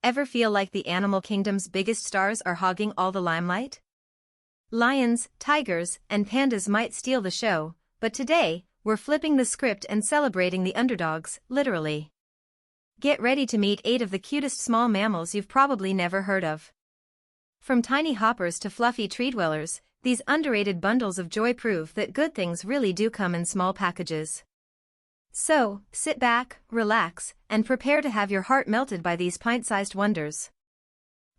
Ever feel like the animal kingdom's biggest stars are hogging all the limelight? Lions, tigers, and pandas might steal the show, but today, we're flipping the script and celebrating the underdogs, literally. Get ready to meet 8 of the cutest small mammals you've probably never heard of. From tiny hoppers to fluffy tree dwellers, these underrated bundles of joy prove that good things really do come in small packages. So, sit back, relax, and prepare to have your heart melted by these pint-sized wonders.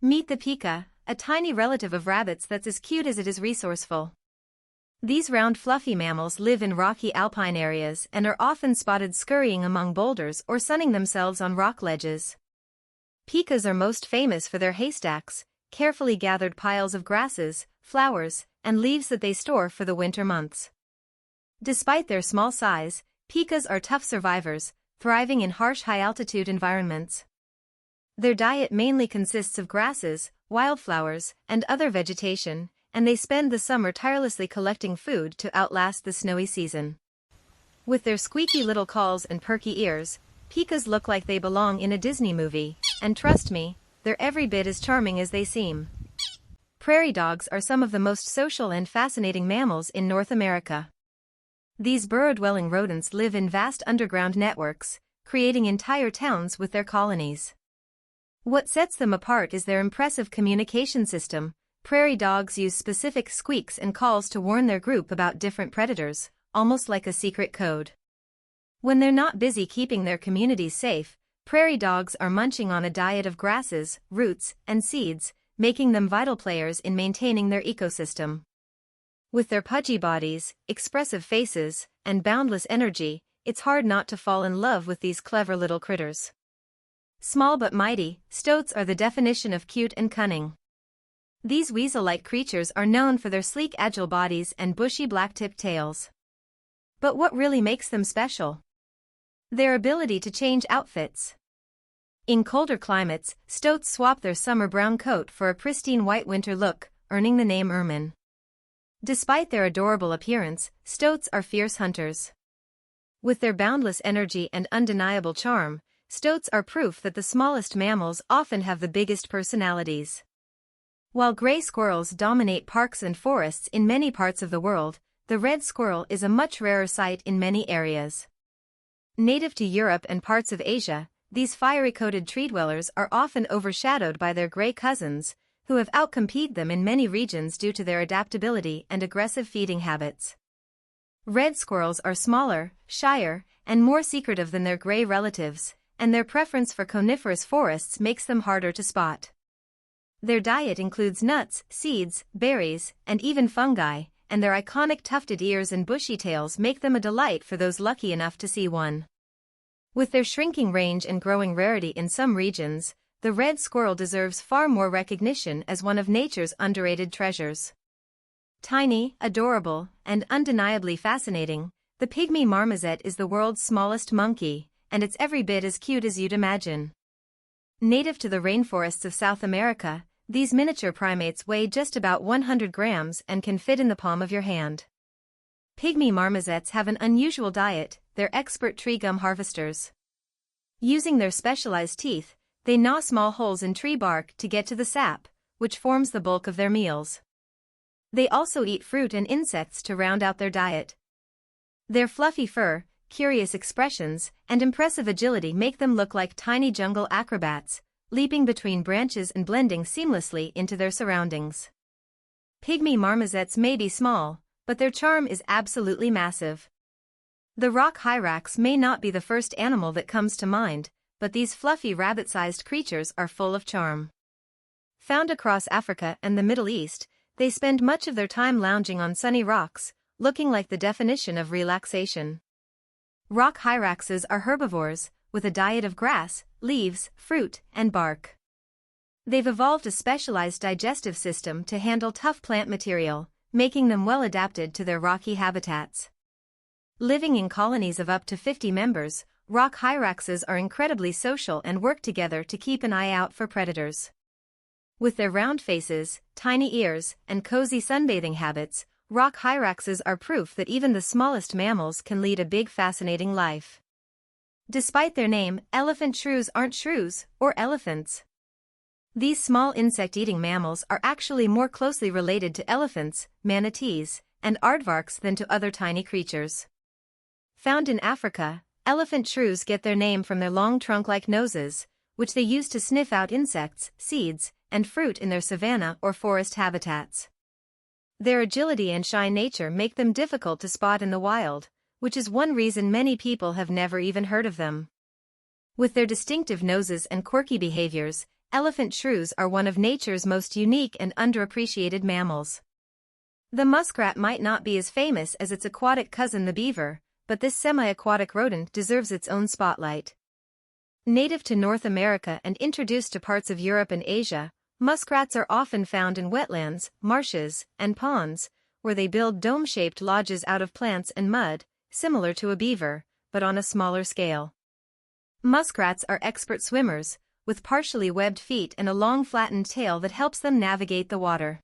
Meet the pika, a tiny relative of rabbits that's as cute as it is resourceful. These round fluffy mammals live in rocky alpine areas and are often spotted scurrying among boulders or sunning themselves on rock ledges. Pikas are most famous for their haystacks, carefully gathered piles of grasses, flowers, and leaves that they store for the winter months. Despite their small size, pikas are tough survivors, thriving in harsh high-altitude environments. Their diet mainly consists of grasses, wildflowers, and other vegetation, and they spend the summer tirelessly collecting food to outlast the snowy season. With their squeaky little calls and perky ears, pikas look like they belong in a Disney movie, and trust me, they're every bit as charming as they seem. Prairie dogs are some of the most social and fascinating mammals in North America. These burrow-dwelling rodents live in vast underground networks, creating entire towns with their colonies. What sets them apart is their impressive communication system. Prairie dogs use specific squeaks and calls to warn their group about different predators, almost like a secret code. When they're not busy keeping their communities safe, prairie dogs are munching on a diet of grasses, roots, and seeds, making them vital players in maintaining their ecosystem. With their pudgy bodies, expressive faces, and boundless energy, it's hard not to fall in love with these clever little critters. Small but mighty, stoats are the definition of cute and cunning. These weasel-like creatures are known for their sleek agile bodies and bushy black-tipped tails. But what really makes them special? Their ability to change outfits. In colder climates, stoats swap their summer brown coat for a pristine white winter look, earning the name ermine. Despite their adorable appearance, stoats are fierce hunters. With their boundless energy and undeniable charm, stoats are proof that the smallest mammals often have the biggest personalities. While gray squirrels dominate parks and forests in many parts of the world, the red squirrel is a much rarer sight in many areas. Native to Europe and parts of Asia, these fiery-coated tree dwellers are often overshadowed by their gray cousins, who have outcompeted them in many regions due to their adaptability and aggressive feeding habits. Red squirrels are smaller, shyer, and more secretive than their gray relatives, and their preference for coniferous forests makes them harder to spot. Their diet includes nuts, seeds, berries, and even fungi, and their iconic tufted ears and bushy tails make them a delight for those lucky enough to see one. With their shrinking range and growing rarity in some regions, the red squirrel deserves far more recognition as one of nature's underrated treasures. Tiny, adorable, and undeniably fascinating, the pygmy marmoset is the world's smallest monkey, and it's every bit as cute as you'd imagine. Native to the rainforests of South America, these miniature primates weigh just about 100 grams and can fit in the palm of your hand. Pygmy marmosets have an unusual diet. They're expert tree gum harvesters. Using their specialized teeth, they gnaw small holes in tree bark to get to the sap, which forms the bulk of their meals. They also eat fruit and insects to round out their diet. Their fluffy fur, curious expressions, and impressive agility make them look like tiny jungle acrobats, leaping between branches and blending seamlessly into their surroundings. Pygmy marmosets may be small, but their charm is absolutely massive. The rock hyrax may not be the first animal that comes to mind, but these fluffy rabbit-sized creatures are full of charm. Found across Africa and the Middle East, they spend much of their time lounging on sunny rocks, looking like the definition of relaxation. Rock hyraxes are herbivores, with a diet of grass, leaves, fruit, and bark. They've evolved a specialized digestive system to handle tough plant material, making them well adapted to their rocky habitats. Living in colonies of up to 50 members, rock hyraxes are incredibly social and work together to keep an eye out for predators. With their round faces, tiny ears, and cozy sunbathing habits, rock hyraxes are proof that even the smallest mammals can lead a big fascinating life. Despite their name, elephant shrews aren't shrews, or elephants. These small insect-eating mammals are actually more closely related to elephants, manatees, and aardvarks than to other tiny creatures. Found in Africa, elephant shrews get their name from their long trunk-like noses, which they use to sniff out insects, seeds, and fruit in their savanna or forest habitats. Their agility and shy nature make them difficult to spot in the wild, which is one reason many people have never even heard of them. With their distinctive noses and quirky behaviors, elephant shrews are one of nature's most unique and underappreciated mammals. The muskrat might not be as famous as its aquatic cousin the beaver, but this semi-aquatic rodent deserves its own spotlight. Native to North America and introduced to parts of Europe and Asia, muskrats are often found in wetlands, marshes, and ponds, where they build dome-shaped lodges out of plants and mud, similar to a beaver, but on a smaller scale. Muskrats are expert swimmers, with partially webbed feet and a long flattened tail that helps them navigate the water.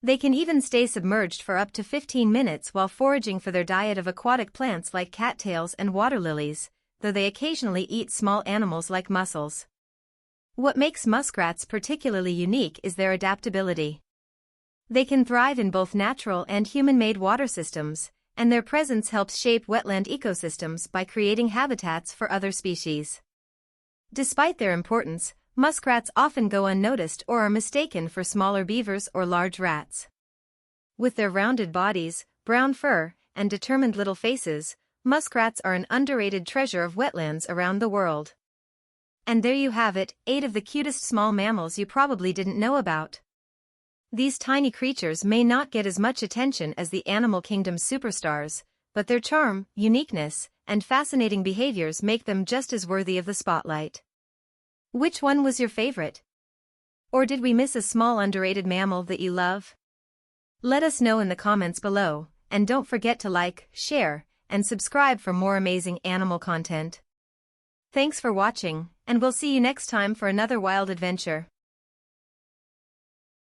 They can even stay submerged for up to 15 minutes while foraging for their diet of aquatic plants like cattails and water lilies, though they occasionally eat small animals like mussels. What makes muskrats particularly unique is their adaptability. They can thrive in both natural and human-made water systems, and their presence helps shape wetland ecosystems by creating habitats for other species. Despite their importance, muskrats often go unnoticed or are mistaken for smaller beavers or large rats. With their rounded bodies, brown fur, and determined little faces, muskrats are an underrated treasure of wetlands around the world. And there you have it, 8 of the cutest small mammals you probably didn't know about. These tiny creatures may not get as much attention as the animal kingdom's superstars, but their charm, uniqueness, and fascinating behaviors make them just as worthy of the spotlight. Which one was your favorite? Or did we miss a small underrated mammal that you love? Let us know in the comments below, and don't forget to like, share, and subscribe for more amazing animal content. Thanks for watching, and we'll see you next time for another wild adventure.